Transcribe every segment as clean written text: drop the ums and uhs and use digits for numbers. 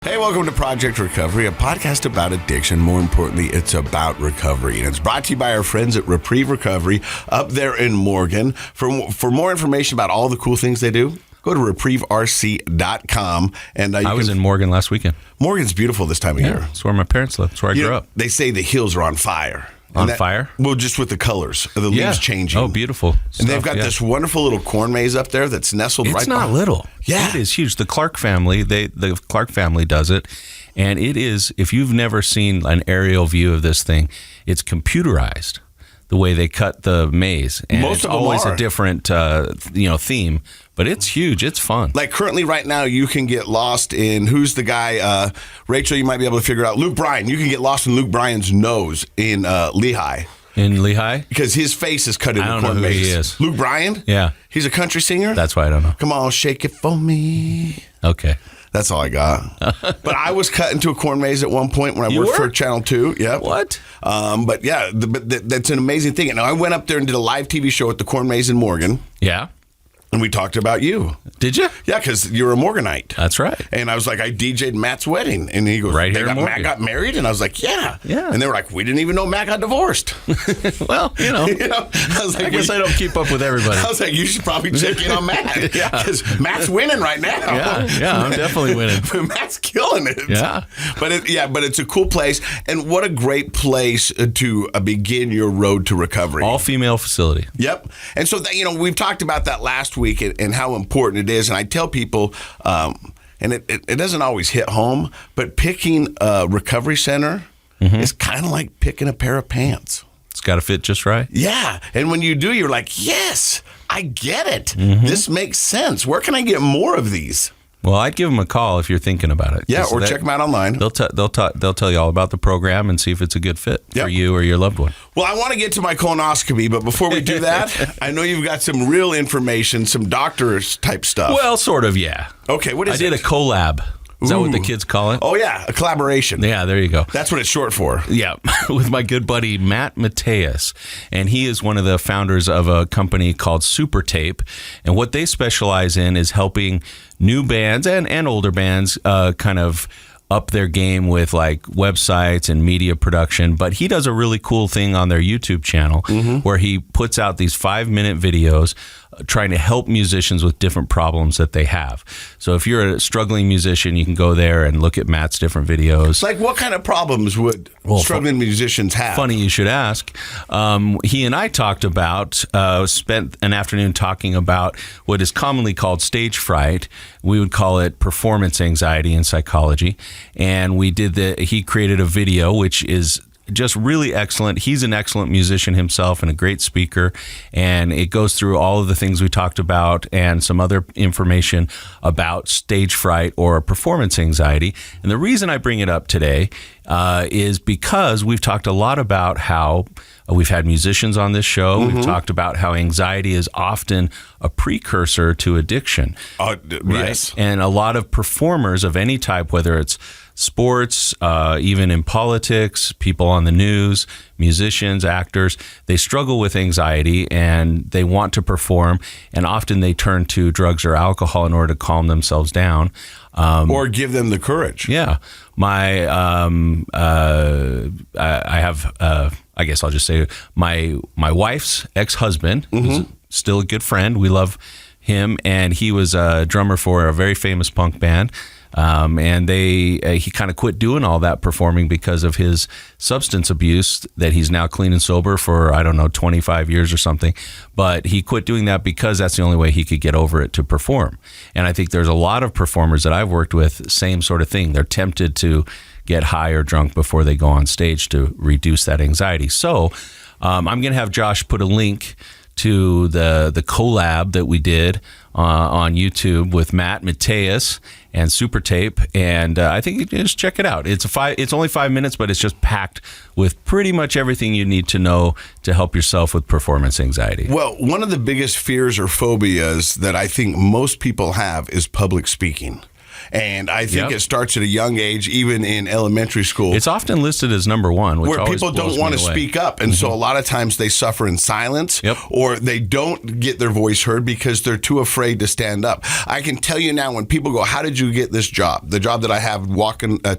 Hey, welcome to Project Recovery, a podcast about addiction. More importantly, it's about recovery. And it's brought to you by our friends at Reprieve Recovery up there in Morgan. For more information about all the cool things they do, go to reprieverc.com. And I was in Morgan last weekend. Morgan's beautiful this time of year. That's where my parents live. That's where I grew up. They say the hills are on fire. Fire? Well, just with the colors of the leaves changing. Oh, beautiful. And they've got this wonderful little corn maze up there that's nestled right It's not little. Yeah. It is huge. The Clark family, the Clark family does it. And it is, if you've never seen an aerial view of this thing, it's computerized, the way they cut the maze. And Most it's of them always are. a different theme, but it's huge. It's fun. Like currently right now, you can get lost in, who's the guy, Rachel, you might be able to figure out, Luke Bryan. You can get lost in Luke Bryan's nose in Lehigh. In Lehigh? Because his face is cut into I don't know corn who maze. he is. Luke Bryan? Yeah. He's a country singer? That's why I don't know. Come on, shake it for me. Okay. That's all I got. But I was cut into a corn maze at one point when I worked for Channel 2. Yep. What? But yeah, that's an amazing thing. And I went up there and did a live TV show at the corn maze in Morgan. Yeah. And we talked about you. Did you? Yeah, because you're a Morganite. That's right. And I was like, I DJ'd Matt's wedding. And he goes, Right here in Morgan. Matt got married? And I was like, yeah. Yeah. And they were like, we didn't even know Matt got divorced. Well, I was like, I guess I don't keep up with everybody. I was like, you should probably check in on Matt. Yeah. Because Matt's winning right now. Yeah, I'm definitely winning. Matt's killing it. Yeah. But it's a cool place. And what a great place to begin your road to recovery. All female facility. Yep. And so, we've talked about that last week and how important it is. And I tell people, and it doesn't always hit home, but picking a recovery center is kind of like picking a pair of pants. It's got to fit just right. Yeah. And when you do, you're like, yes, I get it. This makes sense. Where can I get more of these? Well, I'd give them a call if you're thinking about it. Yeah, or check them out online. They'll tell you all about the program and see if it's a good fit for you or your loved one. Well, I want to get to my colonoscopy, but before we do that, I know you've got some real information, some doctors type stuff. Well, sort of, yeah. Okay, what is it? I did a collab. Is that what the kids call it? Oh, yeah, a collaboration. Yeah, there you go. That's what it's short for. Yeah, with my good buddy Matt Mateus. And he is one of the founders of a company called Super Tape. And what they specialize in is helping new bands and older bands kind of up their game with like websites and media production. But he does a really cool thing on their YouTube channel where he puts out these 5-minute videos trying to help musicians with different problems that they have. So if you're a struggling musician, you can go there and look at Matt's different videos. Like what kind of problems would struggling musicians have? Funny you should ask. He and I talked about, spent an afternoon talking about what is commonly called stage fright. We would call it performance anxiety in psychology. And he created a video, which is just really excellent. He's an excellent musician himself and a great speaker. And it goes through all of the things we talked about and some other information about stage fright or performance anxiety. And the reason I bring it up today is because we've talked a lot about how we've had musicians on this show. We've talked about how anxiety is often a precursor to addiction. Yes. Right? And a lot of performers of any type, whether it's sports, even in politics, people on the news, musicians, actors, they struggle with anxiety and they want to perform. And often they turn to drugs or alcohol in order to calm themselves down. Or give them the courage. Yeah. I guess I'll just say my wife's ex-husband, who's still a good friend. We love him. And he was a drummer for a very famous punk band. And he kind of quit doing all that performing because of his substance abuse that he's now clean and sober for, 25 years or something. But he quit doing that because that's the only way he could get over it to perform. And I think there's a lot of performers that I've worked with, same sort of thing. They're tempted to get high or drunk before they go on stage to reduce that anxiety. So I'm going to have Josh put a link to the collab that we did on YouTube with Matt Mateus and Super Tape, and I think you can just check it out. It's only 5 minutes, but it's just packed with pretty much everything you need to know to help yourself with performance anxiety. Well, one of the biggest fears or phobias that I think most people have is public speaking. And I think it starts at a young age, even in elementary school. It's often listed as number one, which where people don't want to speak up. And so a lot of times they suffer in silence, or they don't get their voice heard because they're too afraid to stand up. I can tell you now, when people go, how did you get this job? The job that I have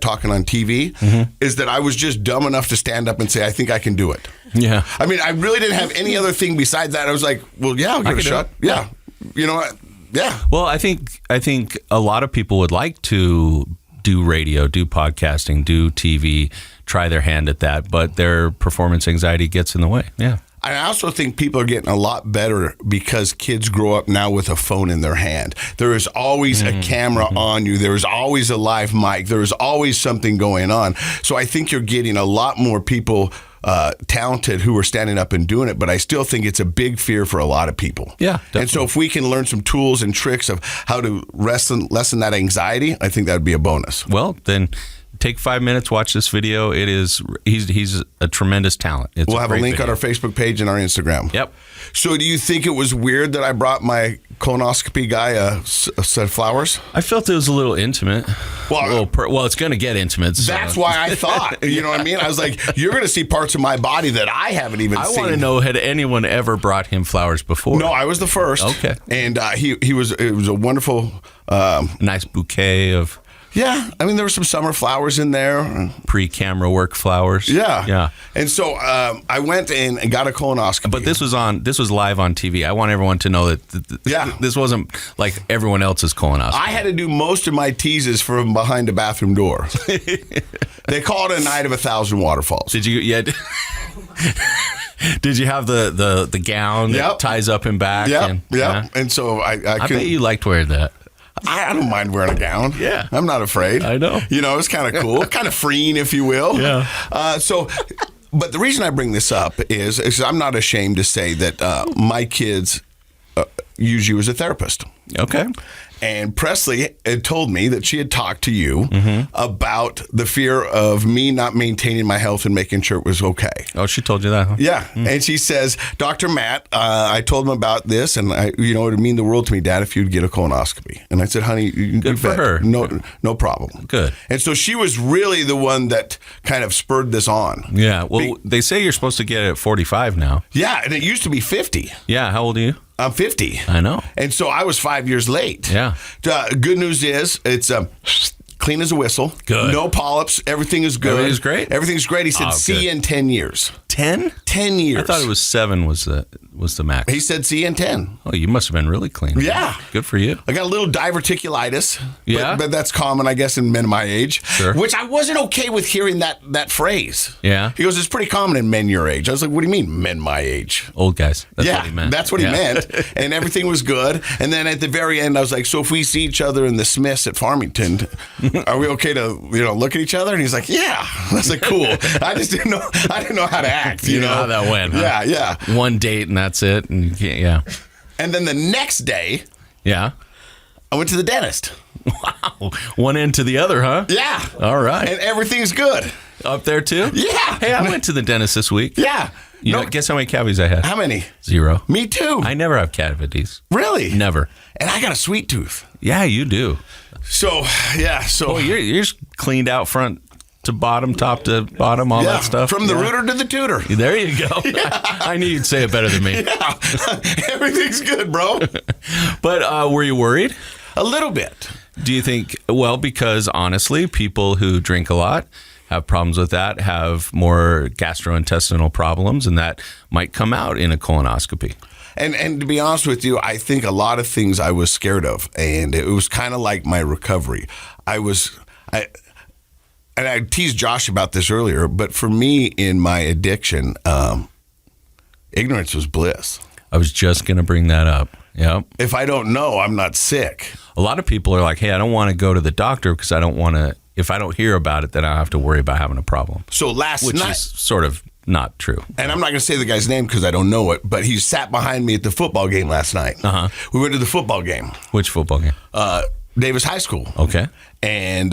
talking on TV is that I was just dumb enough to stand up and say, I think I can do it. Yeah. I mean, I really didn't have any other thing besides that. I was like, well, yeah, I'll give it a shot. Yeah. You know what? Yeah. Well, I think a lot of people would like to do radio, do podcasting, do TV, try their hand at that, but their performance anxiety gets in the way. Yeah. I also think people are getting a lot better because kids grow up now with a phone in their hand. There is always a camera on you. There is always a live mic. There is always something going on. So I think you're getting a lot more people talented who are standing up and doing it, but I still think it's a big fear for a lot of people. Yeah, definitely. And so if we can learn some tools and tricks of how to lessen that anxiety, I think that would be a bonus. Well, then take 5 minutes, watch this video. He's a tremendous talent. We'll have a link on our Facebook page and our Instagram. Yep. So do you think it was weird that I brought my colonoscopy guy a set of flowers? I felt it was a little intimate. Well, it's going to get intimate. So. That's why I thought. You know what I mean? I was like, you're going to see parts of my body that I haven't even seen. I want to know, had anyone ever brought him flowers before? No, I was the first. Okay. And it was a wonderful... nice bouquet of... Yeah, I mean, there were some summer flowers in there. Pre-camera work flowers. Yeah. And so I went in and got a colonoscopy. But this was live on TV. I want everyone to know that this wasn't like everyone else's colonoscopy. I had to do most of my teases from behind a bathroom door. They call it a night of 1,000 waterfalls. Did you? Yeah. Did you have the gown that ties up and back? Yeah. And so I bet you liked wearing that. I don't mind wearing a gown. Yeah. I'm not afraid. I know. You know, it's kind of cool. Kind of freeing, if you will. Yeah. But the reason I bring this up is I'm not ashamed to say that my kids use you as a therapist. Okay. And Presley had told me that she had talked to you about the fear of me not maintaining my health and making sure it was okay. Oh, she told you that, huh? Yeah. And she says, Dr. Matt, I told him about this, and it would mean the world to me, Dad, if you'd get a colonoscopy. And I said, honey, good for her. No problem. Good. And so she was really the one that kind of spurred this on. Yeah. Well, they say you're supposed to get it at 45 now. Yeah. And it used to be 50. Yeah. How old are you? I'm 50. I know. And so I was 5 years late. Yeah. Good news is it's clean as a whistle. Good. No polyps. Everything is good. Everything's great? Everything's great. He said, see you in 10 years. 10? 10 years. I thought it was 7 was the max. He said, see you in 10. Oh, you must have been really clean. Yeah. Good for you. I got a little diverticulitis. Yeah. But that's common, I guess, in men my age. Sure. Which I wasn't okay with hearing that phrase. Yeah. He goes, it's pretty common in men your age. I was like, what do you mean, men my age? Old guys. That's what he meant. That's what he meant. And everything was good. And then at the very end, I was like, so if we see each other in the Smiths at Farmington, are we okay to look at each other? And he's like, yeah. I was like, cool. I just didn't know how to act. You know how that went, huh? Yeah. One date and that's it. And yeah. And then the next day, I went to the dentist. Wow. One end to the other, huh? Yeah. All right. And everything's good. Up there too? Yeah. Hey, I went to the dentist this week. Yeah. Guess how many cavities I had? How many? 0. Me too. I never have cavities. Really? Never. And I got a sweet tooth. Yeah, you do. So, yeah. Oh, you're cleaned out front to bottom, top to bottom, all that stuff. From the rooter to the tutor. There you go. Yeah. I knew you'd say it better than me. Yeah. Everything's good, bro. But were you worried? A little bit. Do you think, because honestly, people who drink a lot have problems with that, have more gastrointestinal problems, and that might come out in a colonoscopy. And to be honest with you, I think a lot of things I was scared of, and it was kind of like my recovery. And I teased Josh about this earlier, but for me in my addiction, ignorance was bliss. I was just going to bring that up. Yep. If I don't know, I'm not sick. A lot of people are like, hey, I don't want to go to the doctor because I don't want to, if I don't hear about it, then I have to worry about having a problem. So which is sort of not true. And I'm not going to say the guy's name because I don't know it, but he sat behind me at the football game last night. Uh-huh. We went to the football game. Which football game? Davis High School. Okay. And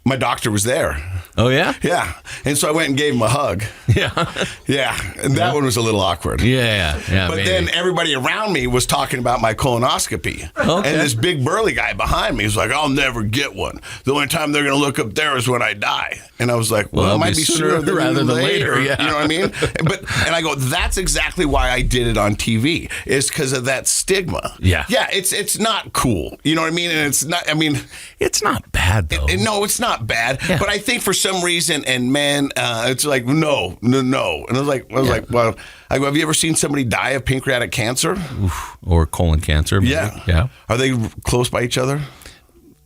my doctor was there. Oh, yeah? Yeah. And so I went and gave him a hug. Yeah. Yeah. And that one was a little awkward. Yeah. But then everybody around me was talking about my colonoscopy. Okay. And this big burly guy behind me was like, I'll never get one. The only time they're going to look up there is when I die. And I was like, well, it might be sooner rather than later. Yeah. You know what I mean? And I go, that's exactly why I did it on TV, is because of that stigma. Yeah. Yeah, it's not cool. You know what I mean? And it's not, I mean, it's not bad, though. no, it's not bad. Yeah. But I think for some reason, and man, it's like, no. And I was like, well, I go, have you ever seen somebody die of pancreatic cancer? Oof. Or colon cancer. Maybe. Yeah. Are they close by each other?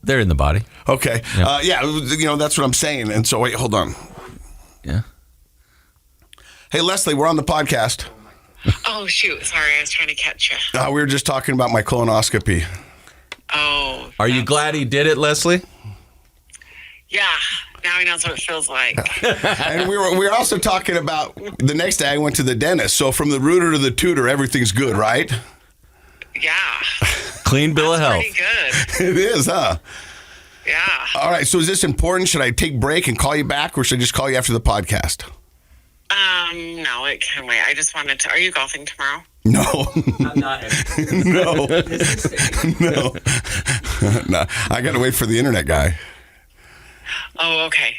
They're in the body. Okay. Yeah. That's what I'm saying. And so, wait, hold on. Yeah. Hey, Leslie, we're on the podcast. Oh, shoot. Sorry, I was trying to catch you. We were just talking about my colonoscopy. Oh. Are you glad he did it, Leslie? Yeah. Now he knows what it feels like. And we were also talking about the next day I went to the dentist. So from the rooter to the tutor, everything's good, right? Yeah. Clean bill of health. Pretty good. It is, huh? Yeah. All right. So is this important? Should I take a break and call you back, or should I just call you after the podcast? No, it can wait. I just wanted to. Are you golfing tomorrow? No. I'm not. No. No. I got to wait for the internet guy. Oh, okay.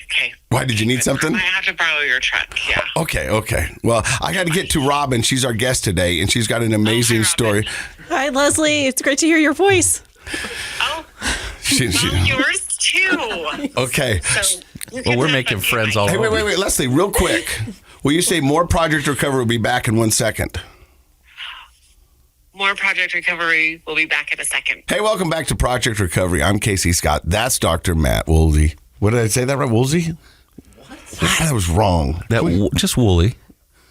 Why, did you need something? I might have to borrow your truck. Yeah. Okay. Well, I got to get to Robin. She's our guest today, and she's got an amazing Robin. story. Hi, Leslie. It's great to hear your voice. Oh, She- yours too. okay. So, Well, we're making friends all Hey, over. wait, Leslie, real quick. Will you say more Project Recovery will be back in 1 second? More Project Recovery. We'll be back in a second. Hey, welcome back to Project Recovery. I'm Casey Scott. That's Dr. Matt Woolsey. What did I say that right? Woolsey? What? That was wrong. Just Wooly.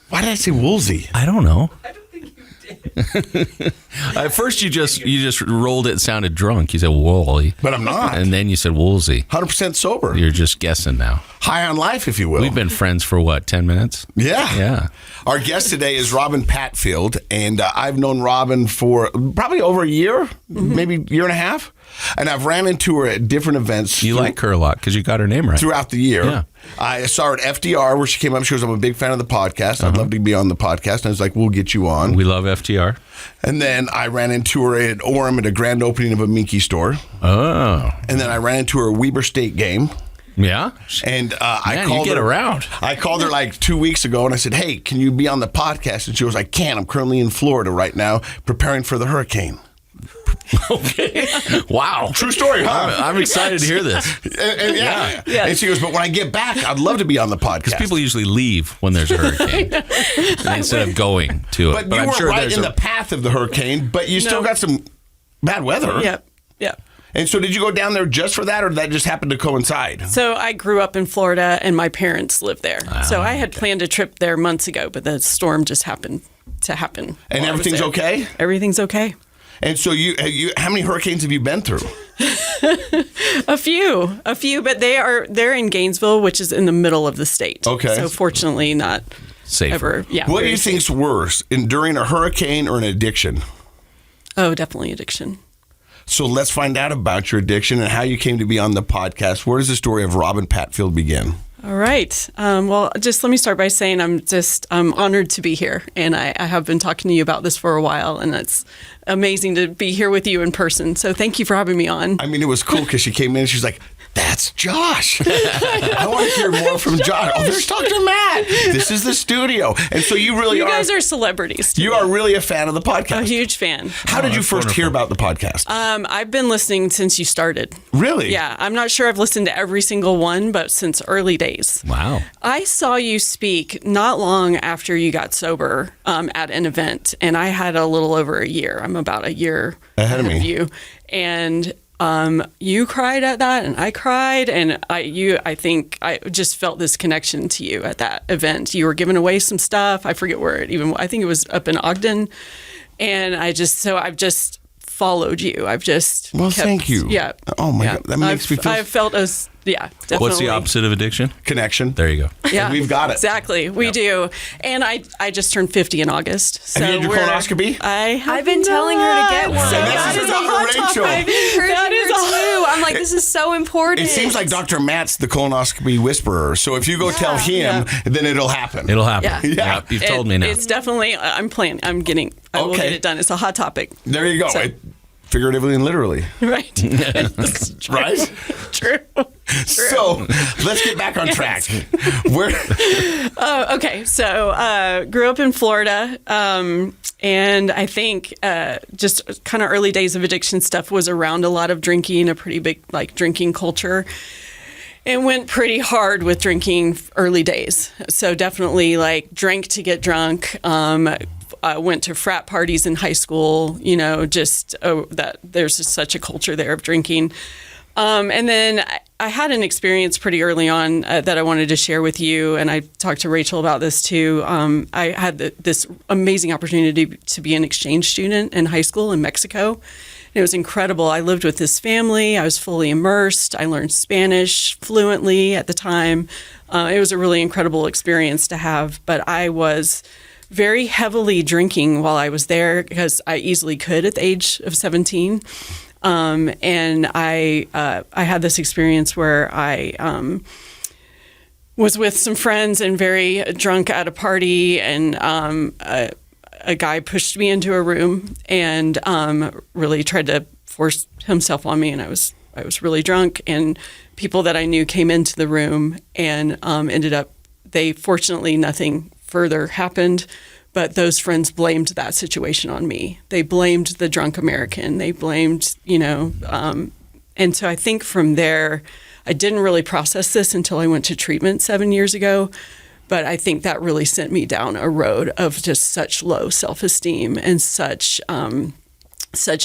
Why did I say Woolsey? I don't know. I don't think you did. At first, you just rolled it and sounded drunk. You said Wooly. But I'm not. And then you said Woolsey. 100% sober. You're just guessing now. High on life, if you will. We've been friends for what, 10 minutes? Yeah. Yeah. Our guest today is Rachel Patfield, and I've known Robin for probably over a year, maybe year and a half. And I've ran into her at different events. You like her a lot because you got her name right. Throughout the year. Yeah. I saw her at FDR where she came up. She goes, I'm a big fan of the podcast. I'd love to be on the podcast. And I was like, we'll get you on. We love FTR. And then I ran into her at Orem at a grand opening of a Minky store. Oh. And then I ran into her at Weber State game. Yeah? And Man, you get around. I called her like 2 weeks ago and I said, hey, can you be on the podcast? And she goes, I can't. I'm currently in Florida right now preparing for the hurricane. Okay. Wow. True story, huh? I'm excited to hear this. And yeah. Yeah. And she goes, but when I get back, I'd love to be on the podcast. People usually leave when there's a hurricane instead of going to it. But you I'm were sure right there's in the path of the hurricane, but you still got some bad weather. Yep. And so did you go down there just for that, or did that just happen to coincide? So I grew up in Florida, and my parents lived there. So I had planned a trip there months ago, but the storm just happened to happen. And while I was everything's there. okay? Everything's okay. And so you, how many hurricanes have you been through? A few, but they're in Gainesville, which is in the middle of the state. Okay. So fortunately, not safer. ever. Yeah. What do very you safe. think's worse, enduring a hurricane or an addiction? Oh, definitely addiction. So let's find out about your addiction and how you came to be on the podcast. Where does the story of Rachel Patfield begin? All right. Well, just let me start by saying I'm honored to be here, and I have been talking to you about this for a while, and it's amazing to be here with you in person. So thank you for having me on. I mean, it was cool because she came in and she's like, that's Josh. I want to hear more from Josh. Oh, there's Dr. Matt. This is the studio. And so you really You guys are celebrities. to You me. are really a fan of the podcast. A huge fan. How did you that's first hear wonderful. about the podcast? I've been listening since you started. Really? Yeah, I'm not sure I've listened to every single one, but since early days. Wow. I saw you speak not long after you got sober at an event, and I had a little over a year. I'm about a year Ahead of me. you, and you cried at that, and I cried, and I think I just felt this connection to you at that event. You were giving away some stuff. I forget where it even. I think it was up in Ogden, and I've just followed you. I've just Well, thank you. Yeah. Oh, my God. That makes me feel... I've felt Yeah, definitely. What's the opposite of addiction? Connection. There you go. Yeah, We've got it. Exactly. We do. And I just turned 50 in August. So Have you had your colonoscopy? I've been telling her to get one. So And this is about Rachel. I've been encouraging her too. I'm like, this is so important. It seems like Dr. Matt's the colonoscopy whisperer. So if you go tell him, then it'll happen. It'll happen. Yeah. Yeah. Yep, you've told me now. It's definitely, I will get it done. It's a hot topic. There you go. So- Figuratively and literally. Right. Right? True. So let's get back on track. Okay. So grew up in Florida. And I think just kind of early days of addiction stuff was around a lot of drinking, a pretty big drinking culture. And went pretty hard with drinking early days. So definitely drank to get drunk. I went to frat parties in high school, that there's just such a culture there of drinking. And then I had an experience pretty early on that I wanted to share with you, and I talked to Rachel about this too. I had this amazing opportunity to be an exchange student in high school in Mexico. It was incredible. I lived with this family. I was fully immersed. I learned Spanish fluently at the time. It was a really incredible experience to have, but I was very heavily drinking while I was there because I easily could at the age of 17. And I had this experience where I was with some friends and very drunk at a party, and a guy pushed me into a room and really tried to force himself on me, and I was really drunk, and people that I knew came into the room and fortunately nothing further happened, but those friends blamed that situation on me. They blamed the drunk American. They blamed, and so I think from there, I didn't really process this until I went to treatment 7 years ago, but I think that really sent me down a road of just such low self-esteem and such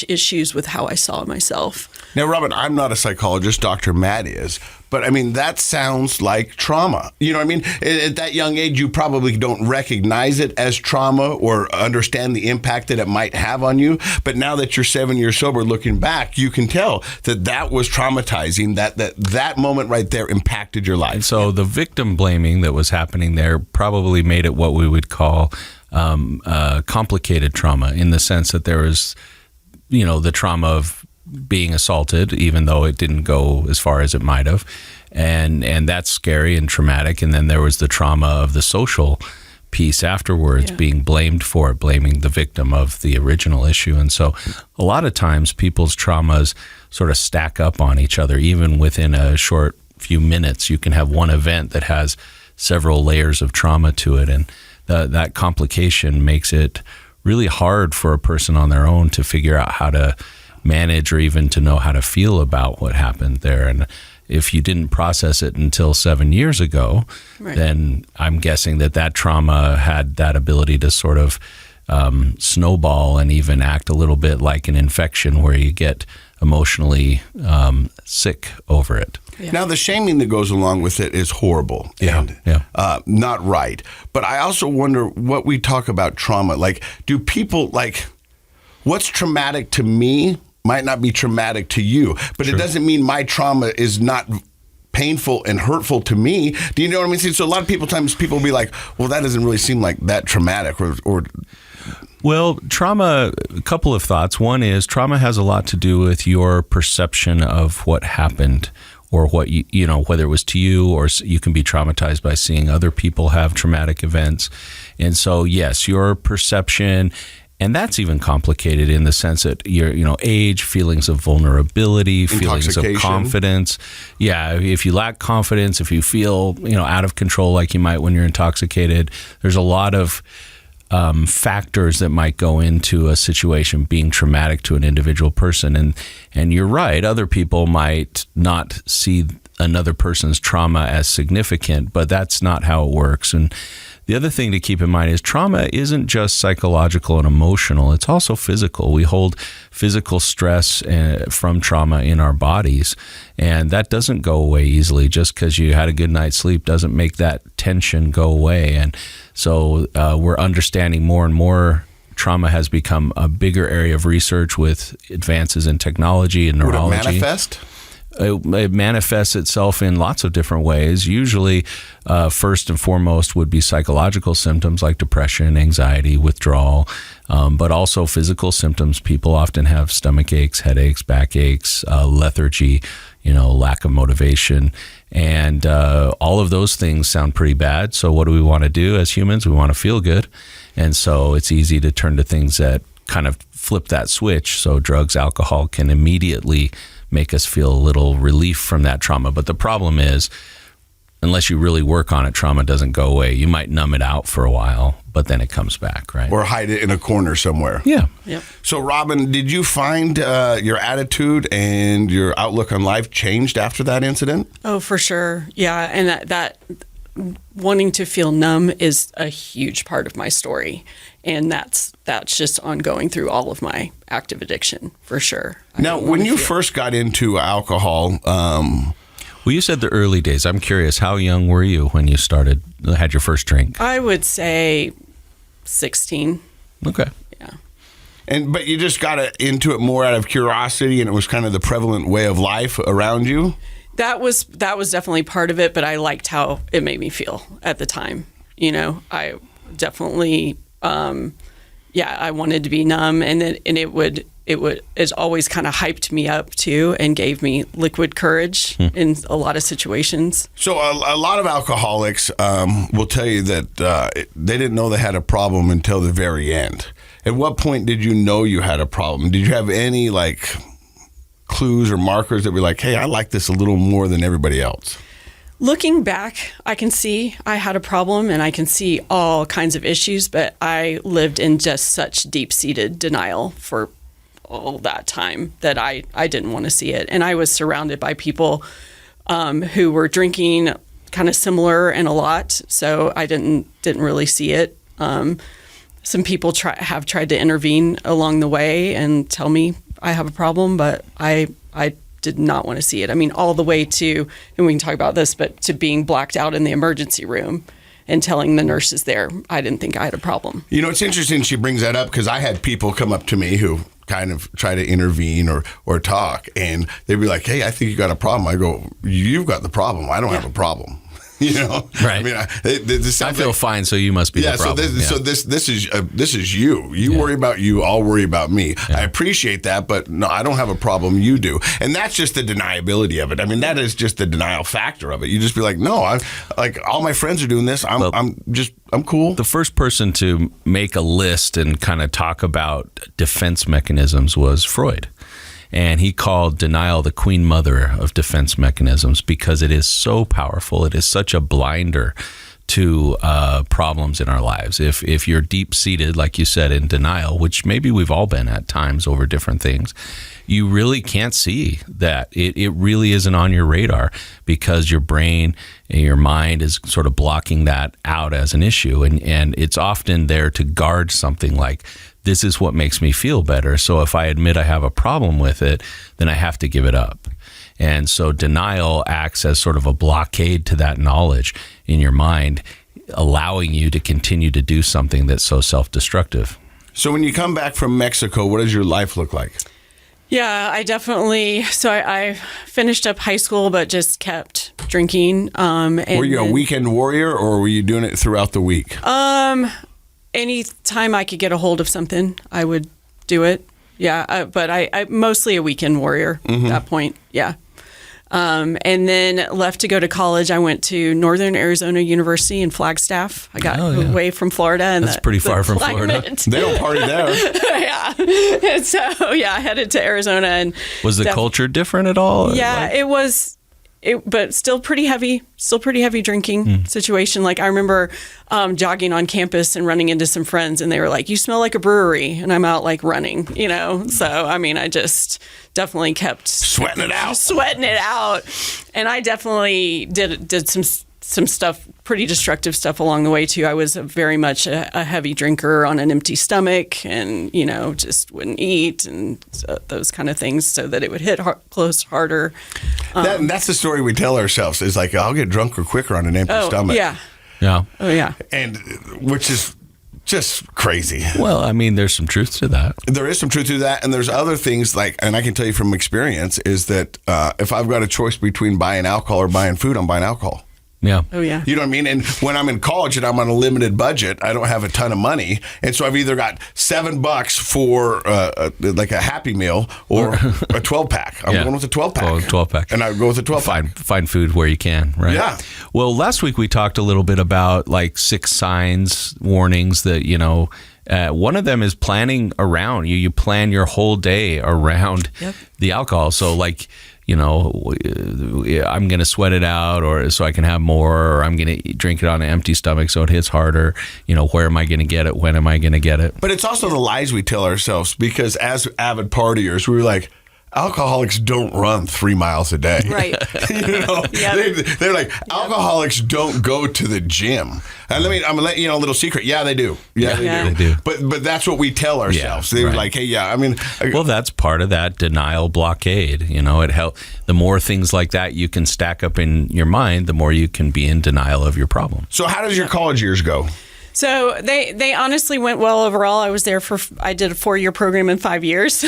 issues with how I saw myself. Now, Robin, I'm not a psychologist. Dr. Matt is. But, I mean, that sounds like trauma. You know what I mean? At that young age, you probably don't recognize it as trauma or understand the impact that it might have on you. But now that you're 7 years sober, looking back, you can tell that was traumatizing, that moment right there impacted your life. So the victim blaming that was happening there probably made it what we would call complicated trauma, in the sense that there was, the trauma of being assaulted, even though it didn't go as far as it might have. And that's scary and traumatic. And then there was the trauma of the social piece afterwards, being blamed for it, blaming the victim of the original issue. And so a lot of times people's traumas sort of stack up on each other. Even within a short few minutes, you can have one event that has several layers of trauma to it. And that complication makes it really hard for a person on their own to figure out how to manage or even to know how to feel about what happened there. And if you didn't process it until 7 years ago, then I'm guessing that trauma had that ability to sort of snowball and even act a little bit like an infection where you get emotionally sick over it. Yeah. Now, the shaming that goes along with it is horrible and not right. But I also wonder what we talk about trauma. Do people, what's traumatic to me might not be traumatic to you, but It doesn't mean my trauma is not painful and hurtful to me. Do you know what I mean? So a lot of times people will be like, well, that doesn't really seem like that traumatic or Well, trauma, a couple of thoughts. One is trauma has a lot to do with your perception of what happened, or what whether it was to you, or you can be traumatized by seeing other people have traumatic events. And so, yes, your perception. And that's even complicated in the sense that your, age, feelings of vulnerability, feelings of confidence. Yeah, if you lack confidence, if you feel, out of control like you might when you're intoxicated, there's a lot of factors that might go into a situation being traumatic to an individual person. And you're right, other people might not see another person's trauma as significant, but that's not how it works. And the other thing to keep in mind is trauma isn't just psychological and emotional, it's also physical. We hold physical stress from trauma in our bodies, and that doesn't go away easily. Just because you had a good night's sleep doesn't make that tension go away. And so we're understanding more and more. Trauma has become a bigger area of research with advances in technology and neurology. Would it manifest? It manifests itself in lots of different ways. Usually, first and foremost would be psychological symptoms like depression, anxiety, withdrawal, but also physical symptoms. People often have stomach aches, headaches, backaches, lethargy, lack of motivation. And all of those things sound pretty bad. So what do we want to do as humans? We want to feel good. And so it's easy to turn to things that kind of flip that switch. So drugs, alcohol can immediately make us feel a little relief from that trauma. But the problem is, unless you really work on it, trauma doesn't go away. You might numb it out for a while, but then it comes back, right? Or hide it in a corner somewhere. Yeah. Yep. So, Robin, did you find your attitude and your outlook on life changed after that incident? Oh, for sure. Yeah. And that wanting to feel numb is a huge part of my story. And that's just ongoing through all of my active addiction, for sure. Now, when you first got into alcohol, well, you said the early days. I'm curious, how young were you when you had your first drink? I would say 16. Okay. Yeah. but you just got into it more out of curiosity, and it was kind of the prevalent way of life around you? That was definitely part of it, but I liked how it made me feel at the time. I definitely, I wanted to be numb, and it always kind of hyped me up too, and gave me liquid courage in a lot of situations. So a lot of alcoholics will tell you that they didn't know they had a problem until the very end. At what point did you know you had a problem? Did you have any clues or markers that were like, hey, I like this a little more than everybody else? Looking back, I can see I had a problem, and I can see all kinds of issues, but I lived in just such deep-seated denial for all that time that I didn't want to see it. And I was surrounded by people who were drinking kind of similar and a lot, so I didn't really see it. Some people have tried to intervene along the way and tell me I have a problem, but I did not want to see it. I mean, all the way to, and we can talk about this, but to being blacked out in the emergency room and telling the nurses there I didn't think I had a problem. It's interesting she brings that up, because I had people come up to me who kind of try to intervene or talk, and they'd be like, hey, I think you got a problem. I go, you've got the problem. I don't have a problem. Right. I mean, I feel fine, so you must be the problem. So this is you. You worry about you. I'll worry about me. Yeah. I appreciate that, but no, I don't have a problem. You do, and that's just the deniability of it. I mean, that is just the denial factor of it. You just be like, no, all my friends are doing this. I'm cool. The first person to make a list and kind of talk about defense mechanisms was Freud. And he called denial the queen mother of defense mechanisms, because it is so powerful. It is such a blinder to problems in our lives. If you're deep-seated, like you said, in denial, which maybe we've all been at times over different things, you really can't see that. It really isn't on your radar, because your brain and your mind is sort of blocking that out as an issue. And it's often there to guard something like, this is what makes me feel better. So if I admit I have a problem with it, then I have to give it up. And so denial acts as sort of a blockade to that knowledge in your mind, allowing you to continue to do something that's so self-destructive. So when you come back from Mexico, what does your life look like? Yeah, I definitely. So I finished up high school, but just kept drinking. Were you a weekend warrior, or were you doing it throughout the week? Anytime I could get a hold of something, I would do it. Yeah, but I mostly a weekend warrior at that point. Yeah. And then left to go to college. I went to Northern Arizona University in Flagstaff. I got away from Florida. And that's pretty far from Florida. They don't party there. Yeah. And so, I headed to Arizona. And was the culture different at all? Yeah, it was. But still pretty heavy drinking situation. Like I remember jogging on campus and running into some friends, and they were like, "You smell like a brewery," and I'm out like running, So I mean, I just definitely kept sweating it out, and I definitely did some stuff, pretty destructive stuff along the way too. I was very much a heavy drinker on an empty stomach, and just wouldn't eat and those kind of things, so that it would hit close harder. That's the story we tell ourselves. Is like, I'll get drunker quicker on an empty stomach. Yeah. Yeah. Oh yeah. And which is just crazy. Well, I mean, there's some truth to that. There is some truth to that, and there's other things like, and I can tell you from experience, is that if I've got a choice between buying alcohol or buying food, I'm buying alcohol. Yeah. Oh, yeah. You know what I mean? And when I'm in college and I'm on a limited budget, I don't have a ton of money. And so I've either got $7 for like a Happy Meal or a 12-pack. I'm going with a 12-pack. 12-pack. And I go with a 12-pack. Find food where you can, right? Yeah. Well, last week we talked a little bit about like 6 signs, warnings that, one of them is planning around you. You plan your whole day around the alcohol. So like, I'm going to sweat it out or so I can have more, or I'm going to drink it on an empty stomach so it hits harder. Where am I going to get it? When am I going to get it? But it's also the lies we tell ourselves, because as avid partiers, we were like, alcoholics don't run 3 miles a day. Right. They're like, alcoholics don't go to the gym. And I'm going to let you know a little secret. Yeah, they do. Yeah, they do. But that's what we tell ourselves. They were like, hey, well, that's part of that denial blockade. It helps. The more things like that you can stack up in your mind, the more you can be in denial of your problem. So how does your college years go? So they honestly went well overall. I did a 4-year program in 5 years,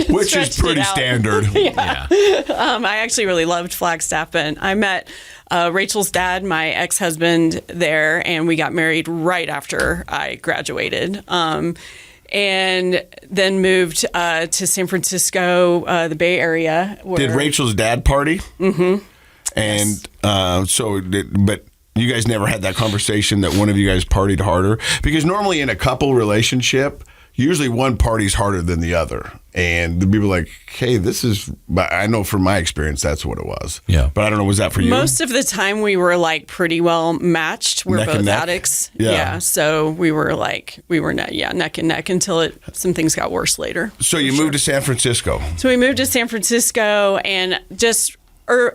which is pretty standard. Yeah. I actually really loved Flagstaff, and I met Rachel's dad, my ex-husband, there, and we got married right after I graduated. And then moved to San Francisco, the Bay Area. Did Rachel's dad party? Mm-hmm. And but you guys never had that conversation that one of you guys partied harder? Because normally in a couple relationship, usually one party's harder than the other. And the people are like, hey, I know from my experience, that's what it was. Yeah. But I don't know, was that for you? Most of the time we were like pretty well matched. We're both addicts. Yeah. So we were neck and neck until some things got worse later. So you moved to San Francisco. So we moved to San Francisco, and just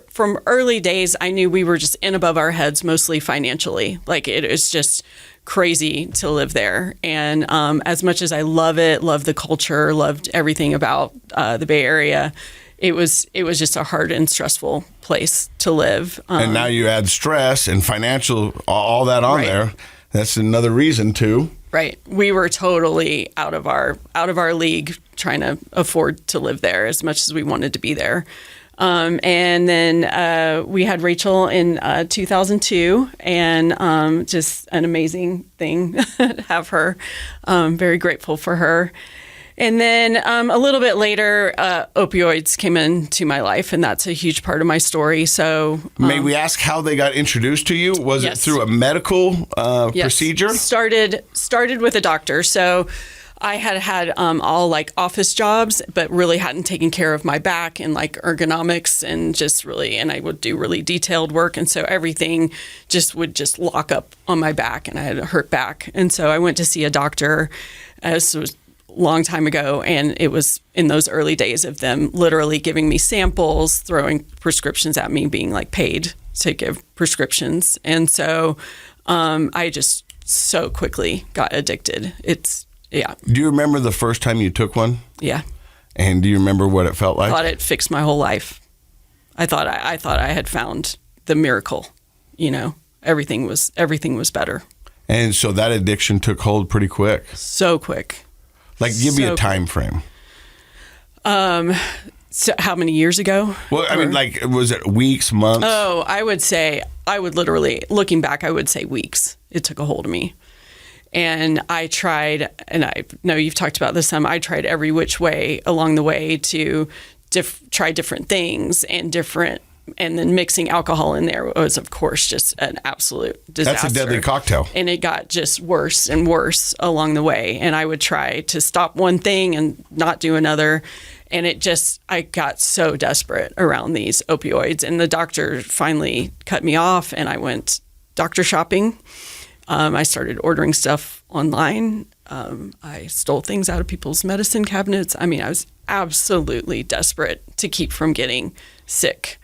from early days, I knew we were just in above our heads, mostly financially. Like, it was just crazy to live there. And as much as I love the culture, loved everything about the Bay Area, it was just a hard and stressful place to live. And now you add stress and financial, all that on there. That's another reason too. Right. We were totally out of our league trying to afford to live there as much as we wanted to be there. And then we had Rachel in 2002, and just an amazing thing to have her. Very grateful for her. And then a little bit later, opioids came into my life, and that's a huge part of my story. So, may we ask how they got introduced to you? Was it through a medical procedure? Started with a doctor. So I had all like office jobs, but really hadn't taken care of my back and like ergonomics and and I would do really detailed work. And so everything would lock up on my back, and I had a hurt back. And so I went to see a doctor, as was a long time ago. And it was in those early days of them literally giving me samples, throwing prescriptions at me, being like paid to give prescriptions. And so I just so quickly got addicted. Yeah. Do you remember the first time you took one? Yeah. And do you remember what it felt like? I thought it fixed my whole life. I thought I had found the miracle. Everything was better. And so that addiction took hold pretty quick. So quick. Like, give me a time frame. So how many years ago? Well, I mean, like, was it weeks, months? Oh, I would literally, looking back, I would say weeks. It took a hold of me. And I tried, and I know you've talked about this some, I tried every which way along the way to try different things, and then mixing alcohol in there was, of course, just an absolute disaster. That's a deadly cocktail. And it got just worse and worse along the way. And I would try to stop one thing and not do another. And I got so desperate around these opioids. And the doctor finally cut me off, and I went doctor shopping. I started ordering stuff online. I stole things out of people's medicine cabinets. I mean, I was absolutely desperate to keep from getting sick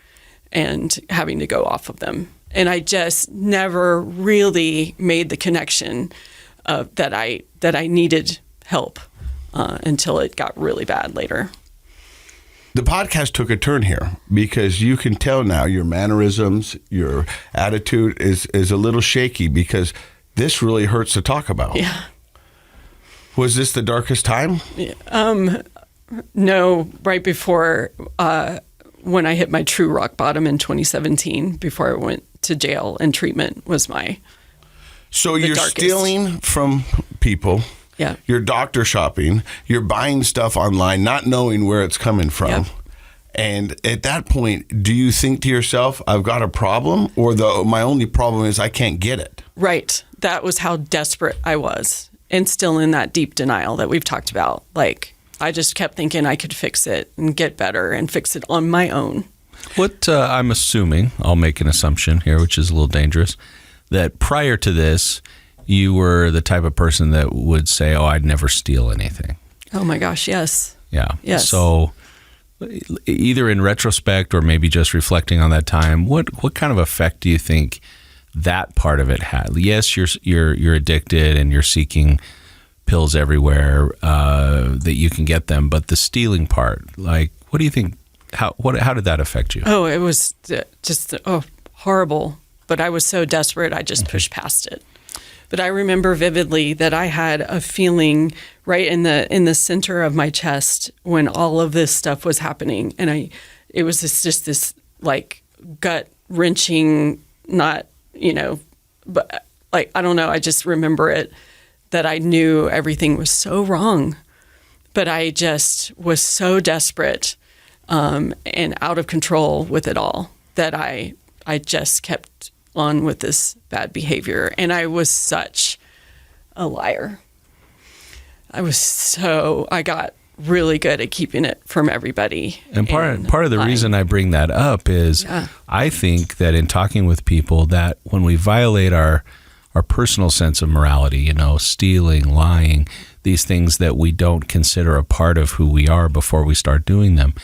and having to go off of them. And I just never really made the connection that I needed help until it got really bad later. The podcast took a turn here because you can tell now your mannerisms, your attitude is a little shaky because this really hurts to talk about. Yeah. Was this the darkest time? No, right before when I hit my true rock bottom in 2017, before I went to jail and treatment, was my So you're darkest. stealing from people. Yeah. You're doctor shopping. You're buying stuff online, not knowing where it's coming from. Yep. And at that point, do you think to yourself, I've got a problem, or my only problem is I can't get it? Right. That was how desperate I was, and still in that deep denial that we've talked about. Like, I just kept thinking I could fix it and get better and fix it on my own. What I'm assuming, I'll make an assumption here, which is a little dangerous, that prior to this, you were the type of person that would say, oh, I'd never steal anything. Oh my gosh, yes. Yeah. Yes. So either in retrospect or maybe just reflecting on that time, what kind of effect do you think that part of it had? Yes, you're addicted and you're seeking pills everywhere that you can get them, but the stealing part, like, what do you think? How did that affect you? Oh, it was just horrible. But I was so desperate, I just pushed past it. But I remember vividly that I had a feeling right in the center of my chest when all of this stuff was happening, and it was just this like gut wrenching, not but like I don't know. I just remember it that I knew everything was so wrong, but I just was so desperate and out of control with it all that I just kept on with this bad behavior, and I was such a liar. I got really good at keeping it from everybody. And part of the reason I bring that up is I think that in talking with people that when we violate our personal sense of morality, stealing, lying, these things that we don't consider a part of who we are before we start doing them,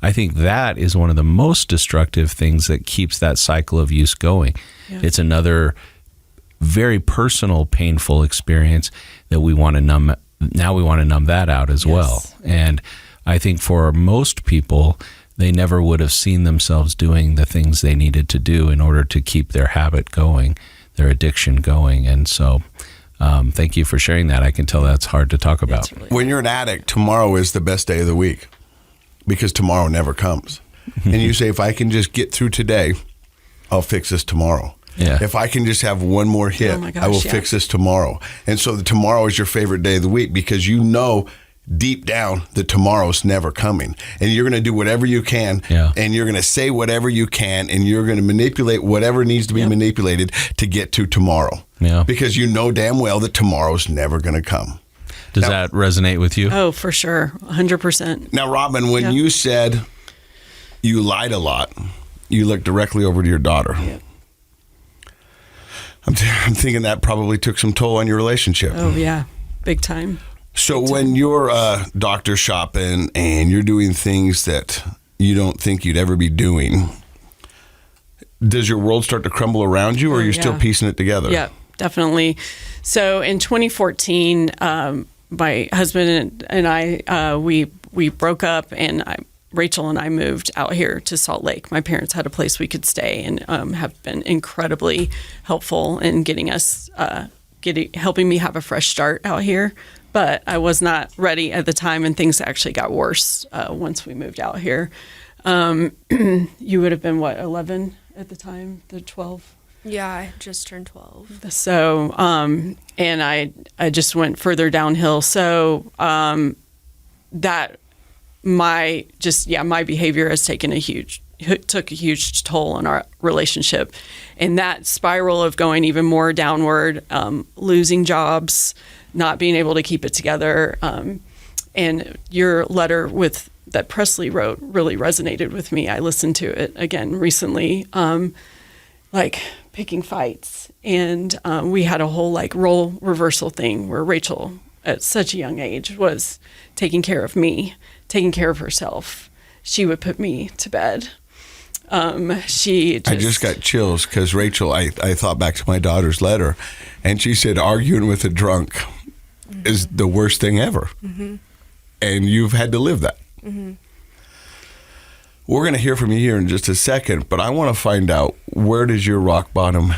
I think that is one of the most destructive things that keeps that cycle of use going. Yeah. It's another very personal, painful experience that we want to numb. Now we want to numb that out as well. And I think for most people, they never would have seen themselves doing the things they needed to do in order to keep their habit going, their addiction going. And so thank you for sharing that. I can tell that's hard to talk about. Really when you're an addict, tomorrow is the best day of the week because tomorrow never comes. And you say, if I can just get through today, I'll fix this tomorrow. Yeah. If I can just have one more hit, I will fix this tomorrow. And so the tomorrow is your favorite day of the week because you know deep down that tomorrow's never coming. And you're going to do whatever you can, and you're going to say whatever you can, and you're going to manipulate whatever needs to be manipulated to get to tomorrow. Yeah. Because you know damn well that tomorrow's never going to come. Does that resonate with you? Oh, for sure. 100%. Now, Robin, when you said you lied a lot, you looked directly over to your daughter. Yeah. I'm thinking that probably took some toll on your relationship. Oh, yeah. Big time. So when you're doctor shopping and you're doing things that you don't think you'd ever be doing, does your world start to crumble around you, or are you still piecing it together? Yeah, definitely. So in 2014, my husband and I, we broke up, and Rachel and I moved out here to Salt Lake. My parents had a place we could stay, and have been incredibly helpful in getting us, helping me have a fresh start out here. But I was not ready at the time, and things actually got worse once we moved out here. You would have been, 11 at the time, the 12? Yeah, I just turned 12. So, and I just went further downhill. So that my behavior has taken took a huge toll on our relationship. And that spiral of going even more downward, losing jobs, not being able to keep it together. And your letter that Presley wrote really resonated with me. I listened to it again recently, like picking fights. And we had a whole role reversal thing where Rachel, at such a young age, was taking care of me, taking care of herself. She would put me to bed. I just got chills because Rachel, I thought back to my daughter's letter, and she said arguing with a drunk is the worst thing ever. Mm-hmm. And you've had to live that. Mm-hmm. We're going to hear from you here in just a second, but I want to find out, where does your rock bottom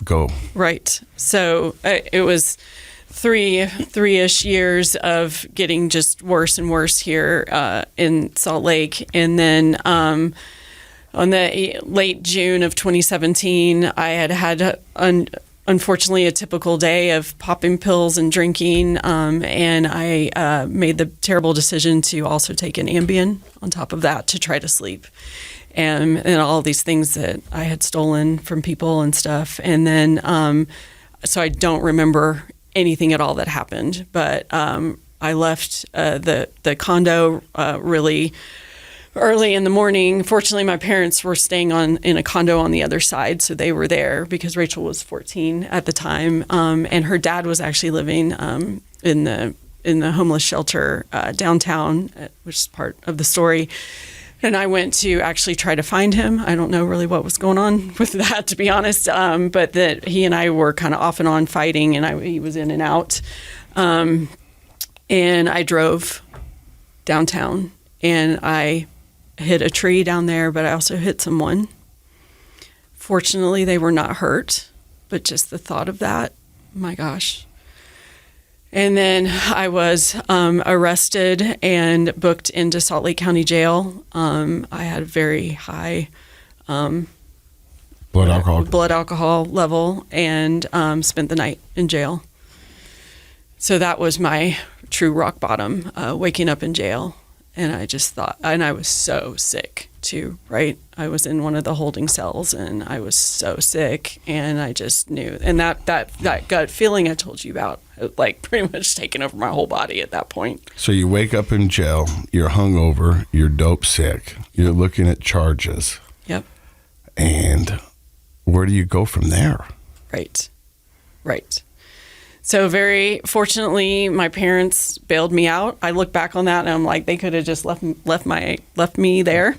go? Right. So it was three-ish years of getting just worse and worse here in Salt Lake. And then on the late June of 2017, I had unfortunately a typical day of popping pills and drinking. And I made the terrible decision to also take an Ambien on top of that to try to sleep. And all these things that I had stolen from people and stuff. And then, so I don't remember anything at all that happened. But I left the condo really early in the morning. Fortunately, my parents were staying in a condo on the other side, so they were there because Rachel was 14 at the time, and her dad was actually living in the homeless shelter downtown, which is part of the story. And I went to actually try to find him. I don't know really what was going on with that, to be honest, but that he and I were kind of off and on fighting, and he was in and out. And I drove downtown, and I hit a tree down there, but I also hit someone. Fortunately, they were not hurt, but just the thought of that, my gosh. And then I was arrested and booked into Salt Lake County Jail. I had a very high blood alcohol level and spent the night in jail. So that was my true rock bottom, waking up in jail. And I just thought, and I was so sick too, right? I was in one of the holding cells and I was so sick, and I just knew. And that gut feeling I told you about, like pretty much taken over my whole body at that point. So you wake up in jail, you're hungover, you're dope sick, you're looking at charges. Yep. And where do you go from there? Right. So very fortunately, my parents bailed me out. I look back on that and I'm like, they could have just left me there.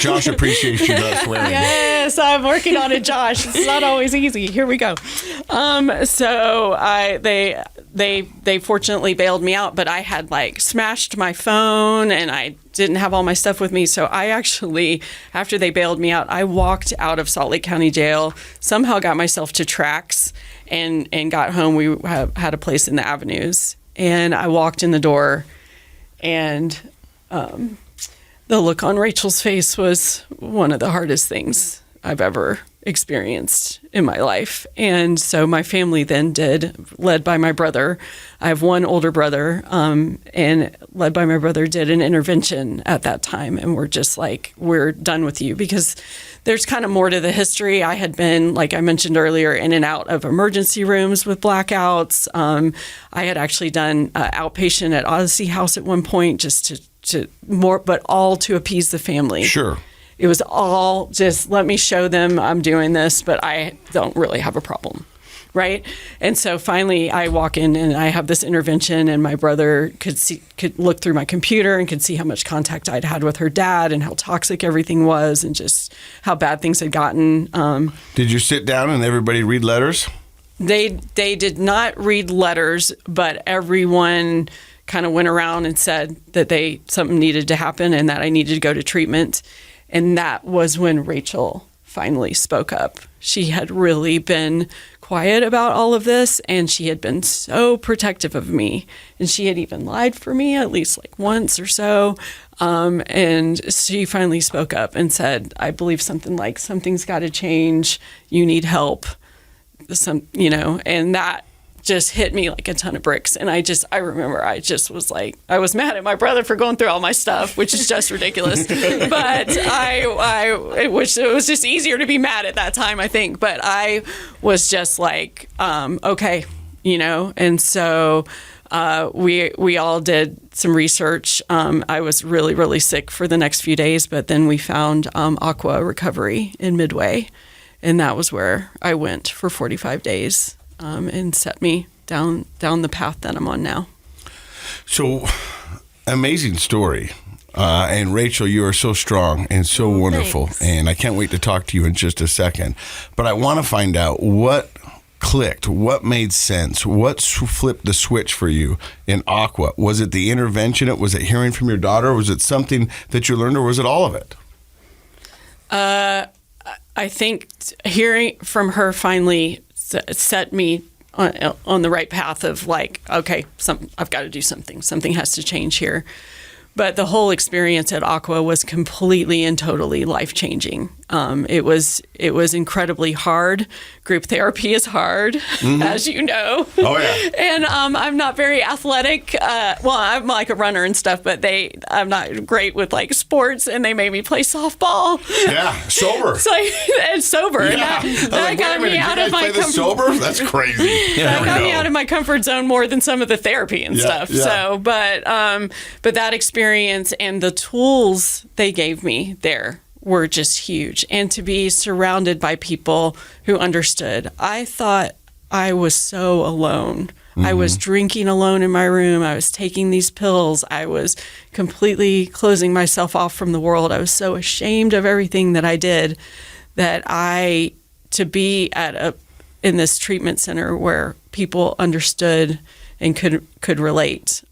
Josh appreciates you not swearing. Yes, I'm working on it, Josh. It's not always easy. Here we go. So they fortunately bailed me out, but I had like smashed my phone and I didn't have all my stuff with me. So I actually, after they bailed me out, I walked out of Salt Lake County Jail, somehow got myself to Trax and got home. We had a place in the Avenues, and I walked in the door, and the look on Rachel's face was one of the hardest things I've ever experienced in my life. And so my family then led by my brother. I have one older brother, and led by my brother, did an intervention at that time. And we're just like, we're done with you, because there's kind of more to the history. I had been, like I mentioned earlier, in and out of emergency rooms with blackouts. I had actually done outpatient at Odyssey House at one point, just to more, but all to appease the family. Sure. It was all just, let me show them I'm doing this, but I don't really have a problem, right? And so finally I walk in and I have this intervention, and my brother could look through my computer and could see how much contact I'd had with her dad and how toxic everything was and just how bad things had gotten. Did you sit down and everybody read letters? They did not read letters, but everyone kind of went around and said that something needed to happen and that I needed to go to treatment. And that was when Rachel finally spoke up. She had really been quiet about all of this, and she had been so protective of me. And she had even lied for me at least like once or so. And she finally spoke up and said, I believe something like, something's got to change. You need help. And that just hit me like a ton of bricks. And I remember I just was like, I was mad at my brother for going through all my stuff, which is just ridiculous. But it was just easier to be mad at that time, I think. But I was just like, okay, and so we all did some research. I was really, really sick for the next few days, but then we found Aqua Recovery in Midway. And that was where I went for 45 days. And set me down the path that I'm on now. So, amazing story. And Rachel, you are so strong and so wonderful. Thanks. And I can't wait to talk to you in just a second. But I want to find out what clicked, what made sense, what flipped the switch for you in Aqua. Was it the intervention? Was it hearing from your daughter? Was it something that you learned, or was it all of it? I think hearing from her finally set me on the right path of like, okay, I've got to do something. Something has to change here. But the whole experience at Aqua was completely and totally life-changing. It was incredibly hard. Group therapy is hard, as you know. Oh, yeah. And I'm not very athletic. Well, I'm like a runner and stuff, but I'm not great with like sports, and they made me play softball. Yeah, sober. And sober. Yeah. And that got me out of my comfort. Sober? That's crazy. That got me out of my comfort zone more than some of the therapy and stuff. Yeah. So, but that experience and the tools they gave me there were just huge. And to be surrounded by people who understood. I thought I was so alone. I was drinking alone in my room. I was taking these pills. I was completely closing myself off from the world. I was so ashamed of everything that I did that to be in this treatment center where people understood and could relate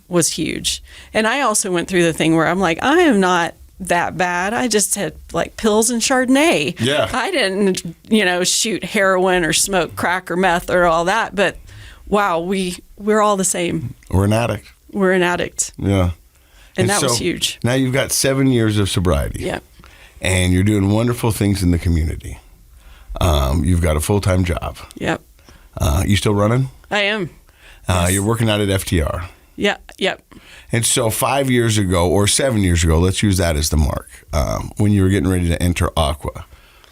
was huge. And I also went through the thing where I'm like, I am not that bad. I just had like pills and Chardonnay. Yeah. I didn't, shoot heroin or smoke crack or meth or all that. But wow, we're all the same. We're an addict. We're an addict. Yeah. And that was huge. Now you've got 7 years of sobriety. Yeah. And you're doing wonderful things in the community. You've got a full-time job. Yep. You still running? I am. Yes. You're working out at FTR. Yeah. Yep. And so 5 years ago or 7 years ago, let's use that as the mark, when you were getting ready to enter Aqua,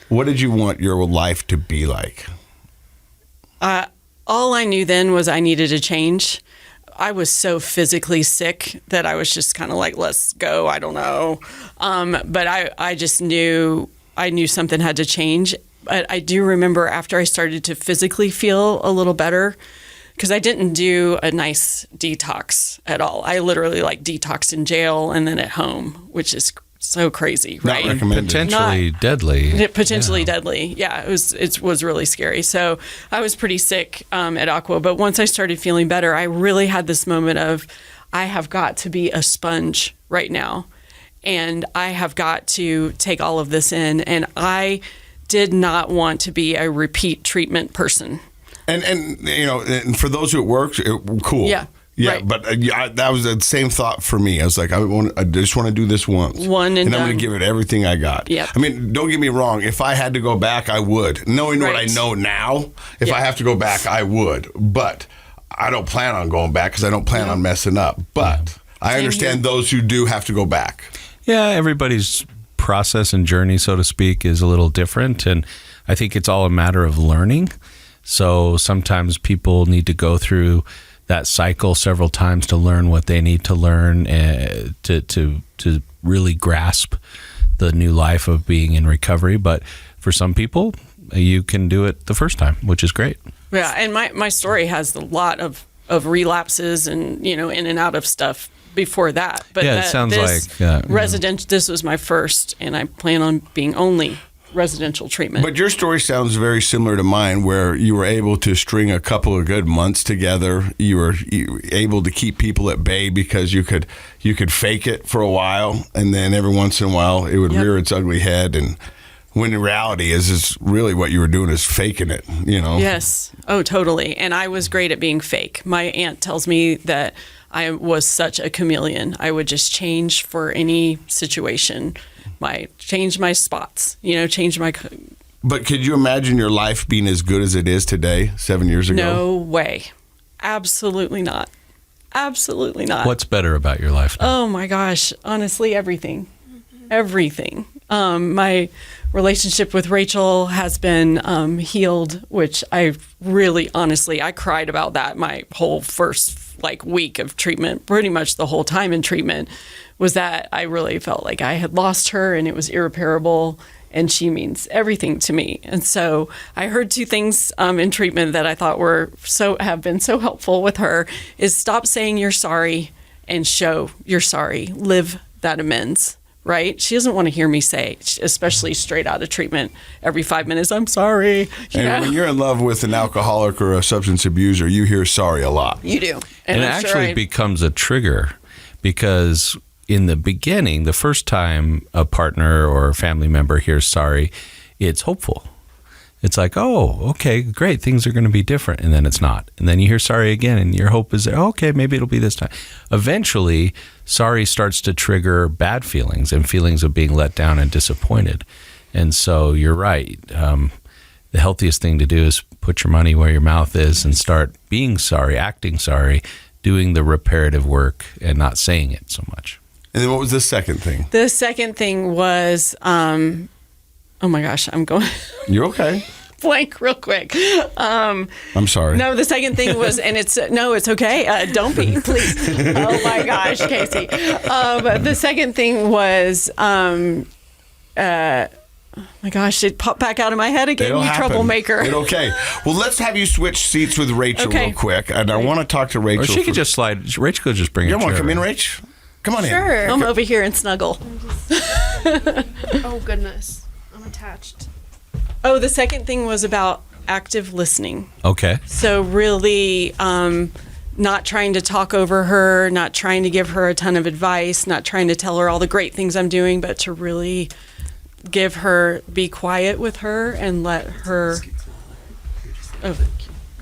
what did you want your life to be like? All I knew then was I needed a change. I was so physically sick that I was just kind of like, let's go. I don't know. But I just knew something had to change. But I do remember after I started to physically feel a little better, because I didn't do a nice detox at all. I literally like detoxed in jail and then at home, which is so crazy, right? Not recommended. Potentially deadly. Potentially deadly. Yeah, it was really scary. So I was pretty sick at Aqua, but once I started feeling better, I really had this moment of, I have got to be a sponge right now, and I have got to take all of this in, and I did not want to be a repeat treatment person. And and for those who it works, cool. Yeah. Yeah, right. but that was the same thought for me. I was like, I just want to do this once. And I'm done. going to give it everything I got. Yep. I mean, don't get me wrong. If I had to go back, I would. Knowing what I Right. know now, if I have to go back, I would. But I don't plan on going back because I don't plan on messing up. But I understand those who do have to go back. Yeah, everybody's process and journey, so to speak, is a little different. And I think it's all a matter of learning. So sometimes people need to go through that cycle several times to learn what they need to learn, to really grasp the new life of being in recovery. But for some people, you can do it the first time, which is great. Yeah, and my story has a lot of relapses and in and out of stuff before that. But Yeah, it sounds like residential. This was my first, and I plan on being only residential treatment. But your story sounds very similar to mine, where you were able to string a couple of good months together. You were able to keep people at bay because you could fake it for a while, and then every once in a while it would rear its ugly head. And when in reality is really what you were doing is faking it, Yes. Oh, totally. And I was great at being fake. My aunt tells me that I was such a chameleon. I would just change for any situation. Change my spots, change my... But could you imagine your life being as good as it is today, 7 years ago? No way. Absolutely not. Absolutely not. What's better about your life now? Oh my gosh. Honestly, everything. Everything. My relationship with Rachel has been healed, which I really, honestly, I cried about that my whole first week of treatment, pretty much the whole time in treatment, was that I really felt like I had lost her and it was irreparable, and she means everything to me. And so I heard two things in treatment that I thought have been so helpful with her is stop saying you're sorry and show you're sorry. Live that amends. Right? She doesn't want to hear me say, especially straight out of treatment, every 5 minutes, I'm sorry. And when you're in love with an alcoholic or a substance abuser, you hear sorry a lot. You do. And it actually becomes a trigger, because in the beginning, the first time a partner or a family member hears sorry, it's hopeful. it's like, oh, okay, great, things are going to be different, and then it's not. And then you hear sorry again, and your hope is, okay, maybe it'll be this time. Eventually, sorry starts to trigger bad feelings and feelings of being let down and disappointed. And so you're right. The healthiest thing to do is put your money where your mouth is and start being sorry, acting sorry, doing the reparative work and not saying it so much. And then what was the second thing? The second thing was, oh my gosh, I'm going You're okay. blank real quick. I'm sorry. No, the second thing was, and it's okay. Don't be, please. Oh my gosh, Casey. The second thing was, oh my gosh, it popped back out of my head again, It'll you happen. troublemaker. Okay. Well, let's have you switch seats with Rachel Okay. real quick. And I want to talk to Rachel. Or she could just slide. Rachel could just bring You her want to chair. come in, Rach? Come on in. Sure. I'm over here and snuggle. Oh goodness, I'm attached. Oh, the second thing was about active listening. Okay. So really not trying to talk over her, not trying to give her a ton of advice, not trying to tell her all the great things I'm doing, but to really be quiet with her and let her speak.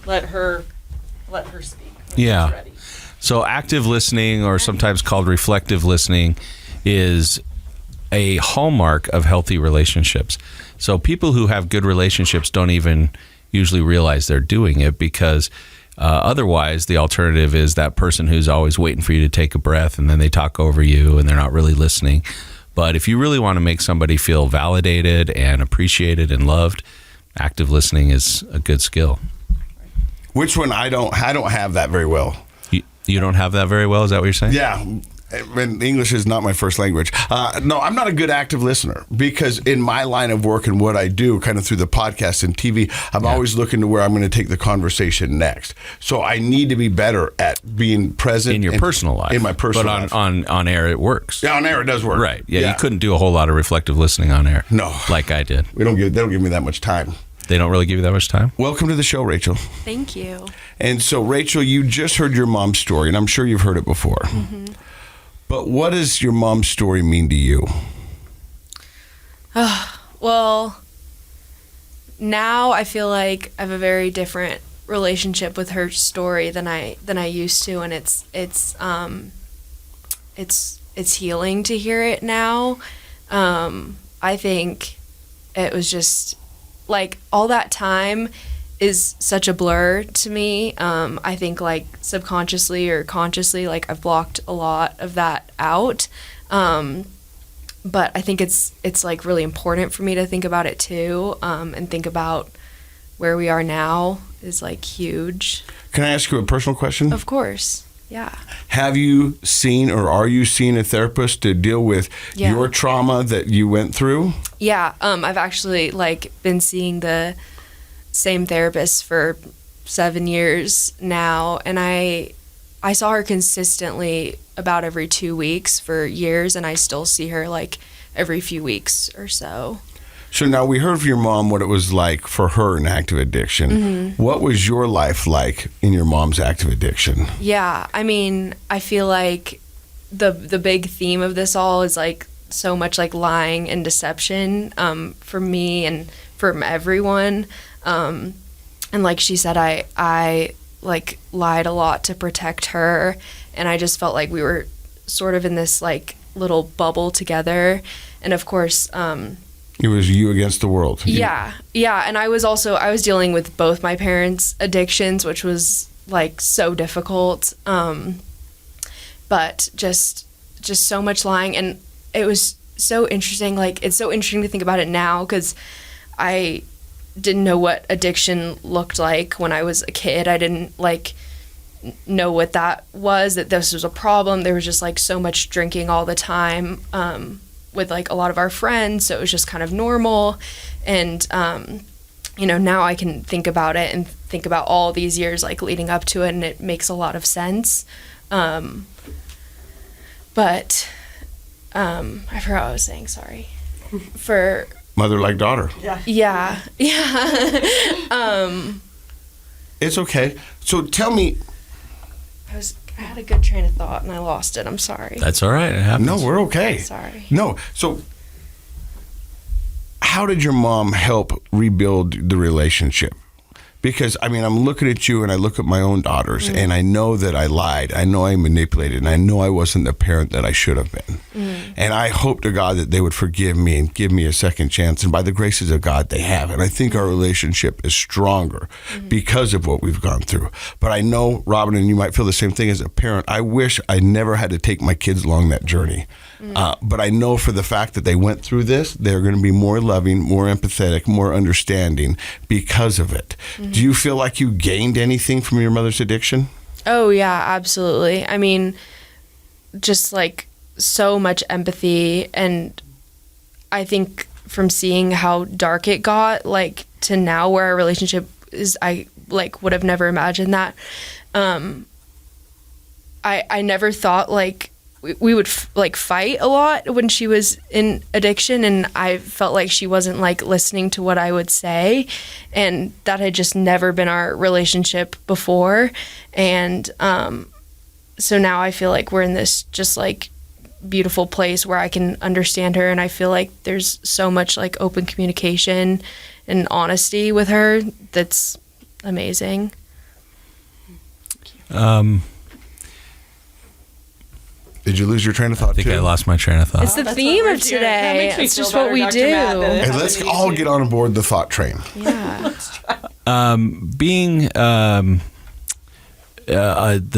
when Yeah. she's ready. So active listening, or sometimes called reflective listening, is a hallmark of healthy relationships. So people who have good relationships don't even usually realize they're doing it, because otherwise the alternative is that person who's always waiting for you to take a breath, and then they talk over you and they're not really listening. But if you really want to make somebody feel validated and appreciated and loved, active listening is a good skill. Which one? I don't have that very well. You don't have that very well? Is that what you're saying? Yeah. And English is not my first language. No, I'm not a good active listener, because in my line of work and what I do kind of through the podcast and TV, I'm always looking to where I'm going to take the conversation next. So I need to be better at being present In your personal life. In my personal life. But on air, it works. Yeah, on air it does work. Right. Yeah, you couldn't do a whole lot of reflective listening on air. No. Like I did. They don't give me that much time. They don't really give you that much time? Welcome to the show, Rachel. Thank you. And so, Rachel, you just heard your mom's story, and I'm sure you've heard it before. Mm-hmm. But what does your mom's story mean to you? Well, now I feel like I have a very different relationship with her story than I used to, and it's healing to hear it now. I think it was just like all that time is such a blur to me. I think like subconsciously or consciously, like I've blocked a lot of that out. But I think it's like really important for me to think about it too, and think about where we are now is like huge. Can I ask you a personal question? Of course, yeah. Have you seen, or are you seeing a therapist to deal with Yeah. your trauma that you went through? Yeah, I've actually like been seeing the same therapist for 7 years now, and I saw her consistently about every 2 weeks for years, and I still see her like every few weeks or so. So now we heard from your mom what it was like for her in active addiction. Mm-hmm. What was your life like in your mom's active addiction? Yeah, I mean, I feel like the big theme of this all is like so much like lying and deception, for me and from everyone. And like she said, I like lied a lot to protect her, and I just felt like we were sort of in this like little bubble together. And of course, It was you against the world. yeah, and I was dealing with both my parents' addictions, which was like so difficult. But just so much lying, and it was so interesting. Like it's so interesting to think about it now, because I didn't know what addiction looked like when I was a kid. I didn't like know what that was, that this was a problem. There was just like so much drinking all the time, with like a lot of our friends, so it was just kind of normal. And now I can think about it and think about all these years like leading up to it, and it makes a lot of sense. But I forgot what I was saying, sorry. For Mother like daughter. yeah. It's okay. So tell me. I had a good train of thought and I lost it. I'm sorry. That's all right. It happens. No, we're okay. Sorry. No. So how did your mom help rebuild the relationship? Because, I mean, I'm looking at you and I look at my own daughters and I know that I lied. I know I manipulated and I know I wasn't the parent that I should have been. And I hope to God that they would forgive me and give me a second chance. And by the graces of God, they have. And I think our relationship is stronger because of what we've gone through. But I know, Robin, and you might feel the same thing as a parent, I wish I never had to take my kids along that journey. But I know for the fact that they went through this, they're going to be more loving, more empathetic, more understanding because of it. Do you feel like you gained anything from your mother's addiction? Oh, yeah, absolutely. I mean, just like so much empathy. And I think from seeing how dark it got, like to now where our relationship is, I like would have never imagined that. I never thought like we would like fight a lot when she was in addiction, and I felt like she wasn't like listening to what I would say, and that had just never been our relationship before. And so now I feel like we're in this just like beautiful place where I can understand her, and I feel like there's so much like open communication and honesty with her that's amazing. Did you lose your train of thought, I think too? I lost my train of thought. It's the theme of today. It's just what we do. Hey, let's all get on board the thought train. Yeah. Being the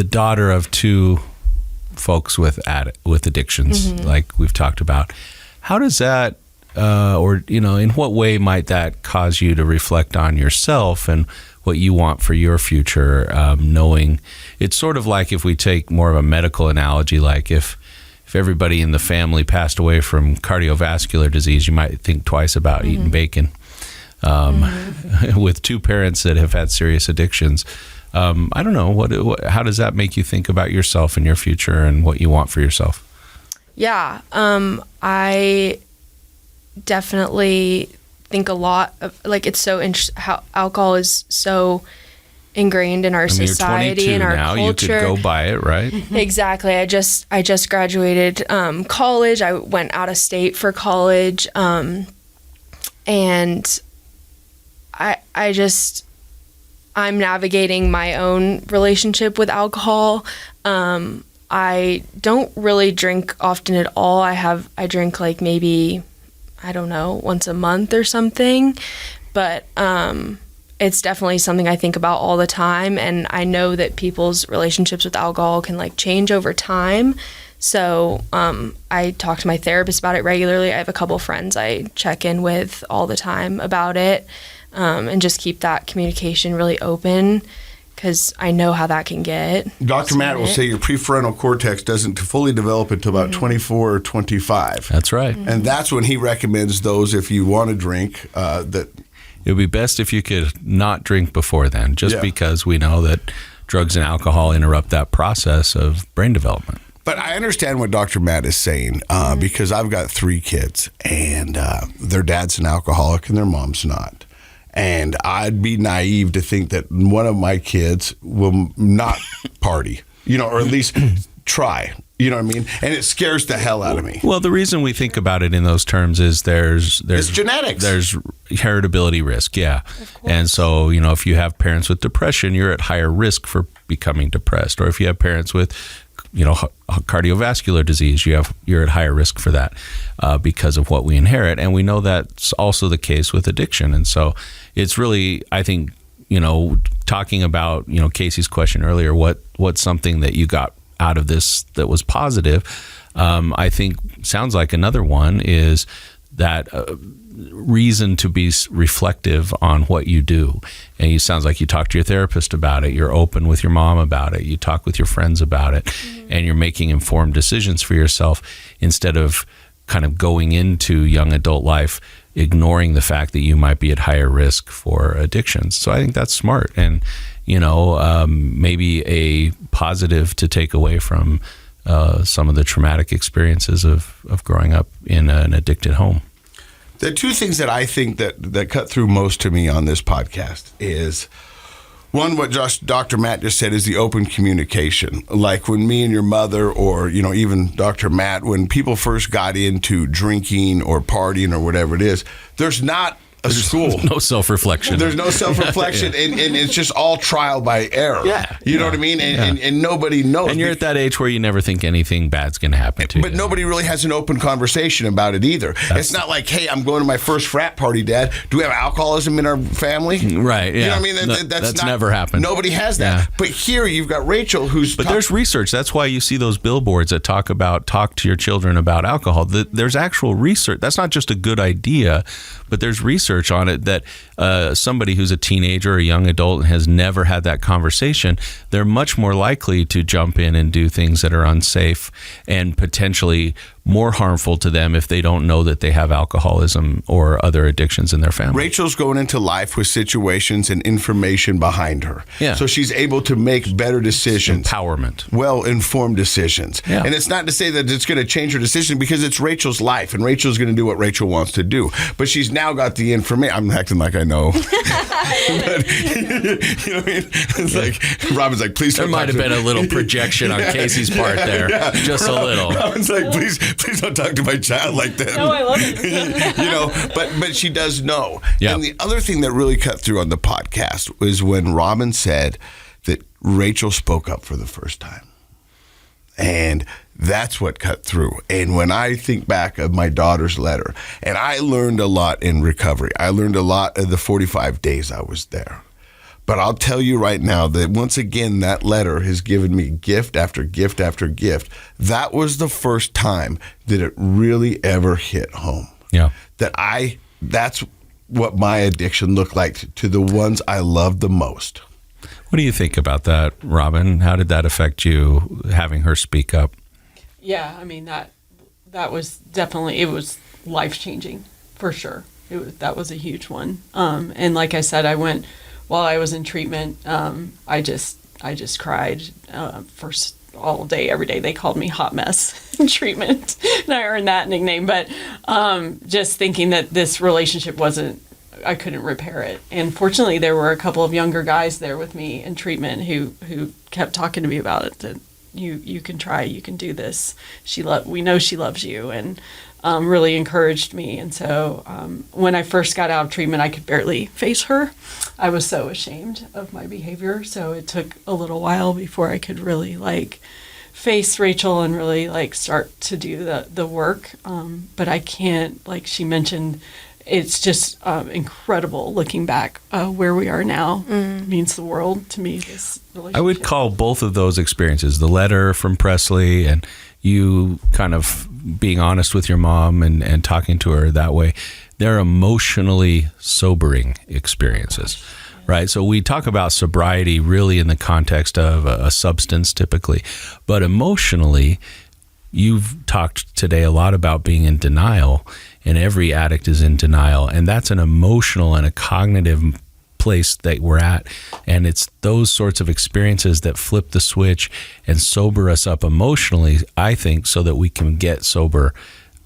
daughter of two folks with addictions, like we've talked about, how does that, or in what way might that cause you to reflect on yourself and what you want for your future? Knowing it's sort of like if we take more of a medical analogy, like if everybody in the family passed away from cardiovascular disease, you might think twice about eating bacon. With two parents that have had serious addictions, I don't know, how does that make you think about yourself and your future and what you want for yourself? Yeah, I definitely think a lot of, like, it's so interesting how alcohol is so ingrained in our society and our now, culture. You could go buy it, right? Exactly. I just graduated college. I went out of state for college, and I'm navigating my own relationship with alcohol. I don't really drink often at all. I drink like maybe, I don't know, once a month or something, but it's definitely something I think about all the time, and I know that people's relationships with alcohol can like change over time. So I talk to my therapist about it regularly. I have a couple friends I check in with all the time about it, and just keep that communication really open, because I know how that can get. Dr. Matt will say your prefrontal cortex doesn't fully develop until about 24 or 25. That's right. And that's when he recommends those, if you want to drink, that... It would be best if you could not drink before then, just because we know that drugs and alcohol interrupt that process of brain development. But I understand what Dr. Matt is saying, because I've got 3 kids, and their dad's an alcoholic and their mom's not. And I'd be naive to think that one of my kids will not party, or at least try. You know what I mean? And it scares the hell out of me. Well, the reason we think about it in those terms is there's it's genetics. There's heritability risk, yeah. And so, if you have parents with depression, you're at higher risk for becoming depressed. Or if you have parents with, cardiovascular disease, you're at higher risk for that because of what we inherit. And we know that's also the case with addiction. And so it's really, I think, talking about, Casey's question earlier, what's something that you got out of this that was positive, I think sounds like another one is that reason to be reflective on what you do. And it sounds like you talk to your therapist about it, you're open with your mom about it, you talk with your friends about it, and you're making informed decisions for yourself instead of kind of going into young adult life ignoring the fact that you might be at higher risk for addictions. So I think that's smart, and maybe a positive to take away from some of the traumatic experiences of growing up in an addicted home. The 2 things that I think that cut through most to me on this podcast is One, what Dr. Matt just said is the open communication. Like when me and your mother, or even Dr. Matt, when people first got into drinking or partying or whatever it is, there's not a school. No self-reflection. There's no self-reflection, and it's just all trial by error. Yeah. You know what I mean? And nobody knows. And you're at that age where you never think anything bad's going to happen to you. But nobody really has an open conversation about it either. It's not like, hey, I'm going to my first frat party, Dad. Do we have alcoholism in our family? Right, yeah. You know what I mean? That's never happened. Nobody has that. Yeah. But here you've got Rachel who's... But there's research. That's why you see those billboards that talk to your children about alcohol. There's actual research. That's not just a good idea, but there's research on it that somebody who's a teenager or a young adult and has never had that conversation, they're much more likely to jump in and do things that are unsafe and potentially more harmful to them if they don't know that they have alcoholism or other addictions in their family. Rachel's going into life with situations and information behind her. Yeah. So she's able to make better decisions. Empowerment. Well-informed decisions. Yeah. And it's not to say that it's going to change her decision, because it's Rachel's life and Rachel's going to do what Rachel wants to do. But she's now got the information. I'm acting like I know. But, you know what I mean? It's like, Robin's like, please There don't might talk have to been a little projection on Casey's part there. Yeah. Just a little. Robin's like, please don't talk to my child like that. No, I love it. But she does know. Yeah. And the other thing that really cut through on the podcast was when Robin said that Rachel spoke up for the first time. And that's what cut through. And when I think back of my daughter's letter, and I learned a lot in recovery. I learned a lot of the 45 days I was there. But I'll tell you right now that once again, that letter has given me gift after gift after gift. That was the first time that it really ever hit home. Yeah. That's what my addiction looked like to the ones I loved the most. What do you think about that, Robin? How did that affect you, having her speak up? Yeah, I mean, that was definitely, it was life-changing, for sure. That was a huge one. And like I said, while I was in treatment, I just cried for all day, every day. They called me Hot Mess in treatment, and I earned that nickname. But just thinking that this relationship I couldn't repair it. And fortunately, there were a couple of younger guys there with me in treatment who kept talking to me about it. That you can try, you can do this. We know she loves you, and really encouraged me. And so when I first got out of treatment, I could barely face her. I was so ashamed of my behavior. So it took a little while before I could really face Rachel and really start to do the work. But I can't, like she mentioned, it's just incredible looking back where we are now. It means the world to me, this relationship. I would call both of those experiences, the letter from Presley and you kind of being honest with your mom and talking to her that way, they're emotionally sobering experiences, right? So we talk about sobriety really in the context of a substance typically, but emotionally, you've talked today a lot about being in denial, and every addict is in denial, and that's an emotional and a cognitive place that we're at, and it's those sorts of experiences that flip the switch and sober us up emotionally, I think, so that we can get sober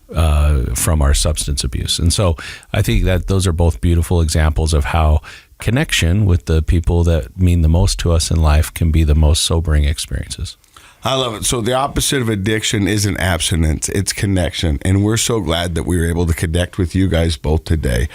from our substance abuse. And so I think that those are both beautiful examples of how connection with the people that mean the most to us in life can be the most sobering experiences. I love it. So the opposite of addiction isn't abstinence, it's connection. And we're so glad that we were able to connect with you guys both today.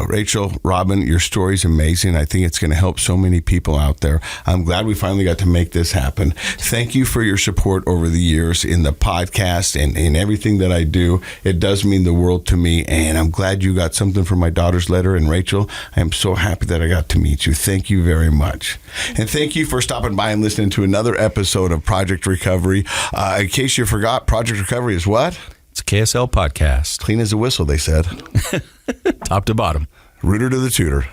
Rachel, Robin, your story's amazing. I think it's going to help so many people out there. I'm glad we finally got to make this happen. Thank you for your support over the years in the podcast and in everything that I do. It does mean the world to me. And I'm glad you got something from my daughter's letter. And Rachel, I am so happy that I got to meet you. Thank you very much. And thank you for stopping by and listening to another episode of Project Recovery. In case you forgot, Project Recovery is what? It's a KSL podcast. Clean as a whistle, they said. Top to bottom. Rooter to the tutor.